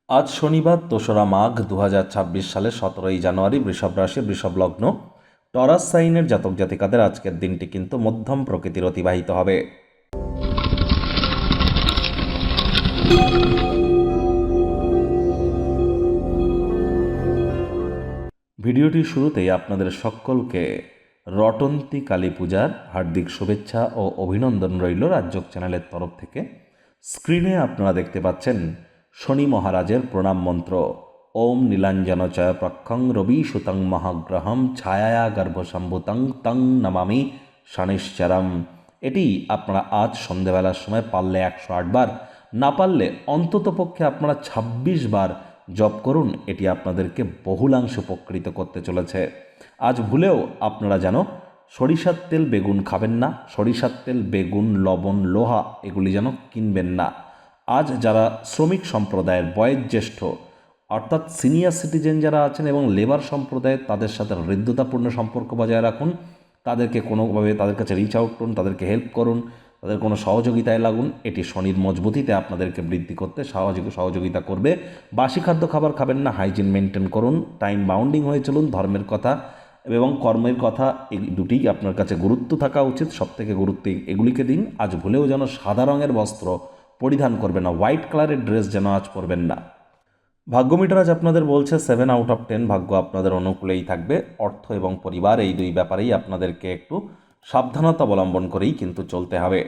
আজ শনিবার ২রা মাঘ ২০২৬ সালে ১৭ই জানুয়ারি, বৃষভ রাশি, বৃষভ লগ্ন, টরাস সাইনের জাতক জাতিকাদের আজকের দিনটি কিন্তু মধ্যম প্রকৃতির অতিবাহিত হবে। ভিডিওটির শুরুতেই আপনাদের সকলকে রটন্তী কালী পূজার হার্দিক শুভেচ্ছা ও অভিনন্দন রইল রাজযোগ চ্যানেলের তরফ থেকে। স্ক্রিনে আপনারা দেখতে পাচ্ছেন শনি মহারাজের প্রণাম মন্ত্র, ওম নীলাঞ্জন চয় প্রক্ষং রবি সুতং মহাগ্রহম ছায়া গর্ভসম্ভূতং তং নমামি শনিশ্চরম। এটি আপনারা আজ সন্ধেবেলার সময় পারলে ১০৮ বার, না পারলে অন্ততপক্ষে আপনারা ২৬ বার জপ করুন। এটি আপনাদেরকে বহুলাংশ উপকৃত করতে চলেছে। আজ ভুলেও আপনারা যেন সরিষার তেল বেগুন খাবেন না, সরিষার তেল বেগুন লবণ লোহা এগুলি যেন কিনবেন না। আজ যারা শ্রমিক সম্প্রদায়ের বয়োজ্যেষ্ঠ অর্থাৎ সিনিয়র সিটিজেন যারা আছেন এবং লেবার সম্প্রদায়ের, তাদের সাথে হৃদ্যতাপূর্ণ সম্পর্ক বজায় রাখুন। তাদেরকে কোনোভাবে তাদের কাছে রিচ আউট করুন, তাদেরকে হেল্প করুন, তাদের কোনো সহযোগিতায় লাগুন। এটি শনির মজবুতিতে আপনাদেরকে বৃদ্ধি করতে সহযোগিতা করবে। বাসি খাদ্য খাবার খাবেন না, হাইজিন মেনটেন করুন, টাইম বাউন্ডিং হয়ে চলুন। ধর্মের কথা এবং কর্মের কথা এই দুটিই আপনার কাছে গুরুত্ব থাকা উচিত, সবথেকে গুরুত্ব এগুলিকে দিন। আজ ভুলেও যেন সাদা রঙের বস্ত্র পরিধান করবেন না, হোয়াইট কালারের ড্রেস যেন আজ পরবেন না। ভাগ্য মিটার আজ আপনাদের বলছে 7/10, ভাগ্য আপনাদের অনুকূলেই থাকবে। অর্থ এবং পরিবার এই দুই ব্যাপারেই আপনাদেরকে একটু সাবধানতা অবলম্বন করেই কিন্তু চলতে হবে।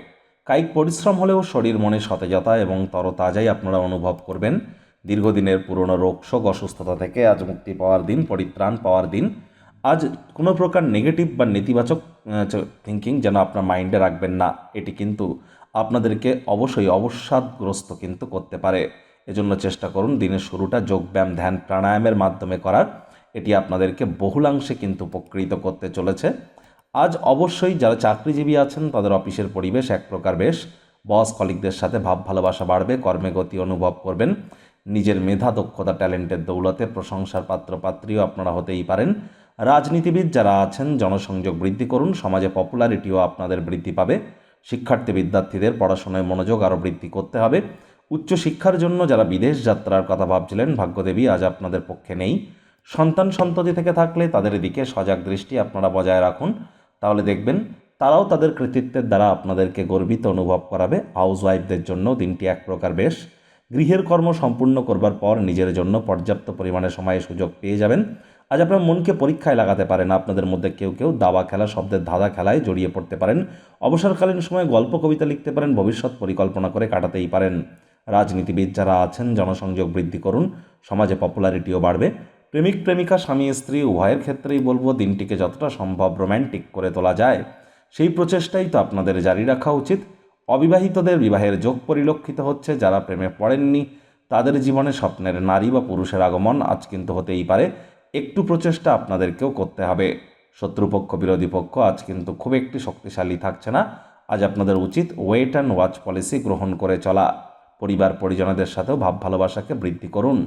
কায়িক পরিশ্রম হলেও শরীর মনে সতেজতা এবং তরতাজাই আপনারা অনুভব করবেন। দীর্ঘদিনের পুরনো রোগশোক অসুস্থতা থেকে আজ মুক্তি পাওয়ার দিন, পরিত্রাণ পাওয়ার দিন। আজ কোনো প্রকার নেগেটিভ বা নেতিবাচক থিঙ্কিং যেন আপনার মাইন্ডে রাখবেন না। এটি কিন্তু আপনাদেরকে অবশ্যই অবসাদগ্রস্ত কিন্তু করতে পারে। এজন্য চেষ্টা করুন দিনের শুরুটা যোগব্যায়াম, ধ্যান, প্রাণায়ামের মাধ্যমে করার। এটি আপনাদেরকে বহুলাংশে কিন্তু উপকৃত করতে চলেছে। আজ অবশ্যই যারা চাকরিজীবী আছেন তাদের অফিসের পরিবেশ এক প্রকার বেশ। বস কলিগদের সাথে ভাব ভালোবাসা বাড়বে, কর্মে গতি অনুভব করবেন। নিজের মেধা, দক্ষতা, ট্যালেন্টের দৌলতে প্রশংসার পাত্রপাত্রীও আপনারা হতেই পারেন। রাজনীতিবিদ যারা আছেন জনসংযোগ বৃদ্ধি করুন, সমাজে পপুলারিটিও আপনাদের বৃদ্ধি পাবে। শিক্ষার্থী বিদ্যার্থীদের পড়াশোনায় মনোযোগ আরও বৃদ্ধি করতে হবে। উচ্চশিক্ষার জন্য যারা বিদেশ যাত্রার কথা ভাবছিলেন, ভাগ্যদেবী আজ আপনাদের পক্ষে নেই। সন্তান সন্ততি থেকে থাকলে তাদের দিকে সজাগ দৃষ্টি আপনারা বজায় রাখুন, তাহলে দেখবেন তারাও তাদের কৃতিত্বের দ্বারা আপনাদেরকে গর্বিত অনুভব করাবে। হাউসওয়াইফদের জন্য দিনটি এক প্রকার বেশ। গৃহের কর্ম সম্পূর্ণ করবার পর নিজের জন্য পর্যাপ্ত পরিমাণে সময় সুযোগ পেয়ে যাবেন। আজ আপনার মনকে পরীক্ষায় লাগাতে পারেন। আপনাদের মধ্যে কেউ কেউ দাবা খেলা, শব্দের ধাঁধা খেলায় জড়িয়ে পড়তে পারেন। অবসরকালীন সময়ে গল্প কবিতা লিখতে পারেন, ভবিষ্যৎ পরিকল্পনা করে কাটাতেই পারেন। রাজনীতিবিদ যারা আছেন জনসংযোগ বৃদ্ধি করুন, সমাজে পপুলারিটিও বাড়বে। প্রেমিক প্রেমিকা, স্বামী স্ত্রী উভয়ের ক্ষেত্রেই বলবো দিনটিকে যতটা সম্ভব রোম্যান্টিক করে তোলা যায় সেই প্রচেষ্টাই তো আপনাদের জারি রাখা উচিত। অবিবাহিতদের বিবাহের যোগ পরিলক্ষিত হচ্ছে। যারা প্রেমে পড়েননি তাদের জীবনে স্বপ্নের নারী বা পুরুষের আগমন আজ কিন্তু হতেই পারে। একটু প্রচেষ্টা আপনাদেরকেও করতে হবে। শত্রুপক্ষ, বিরোধী পক্ষ আজ কিন্তু খুব একটি শক্তিশালী থাকছে না। আজ আপনাদের উচিত ওয়েট অ্যান্ড ওয়াচ পলিসি গ্রহণ করে চলা। পরিবার পরিজনদের সাথেও ভাব ভালোবাসাকে বৃদ্ধি করুন।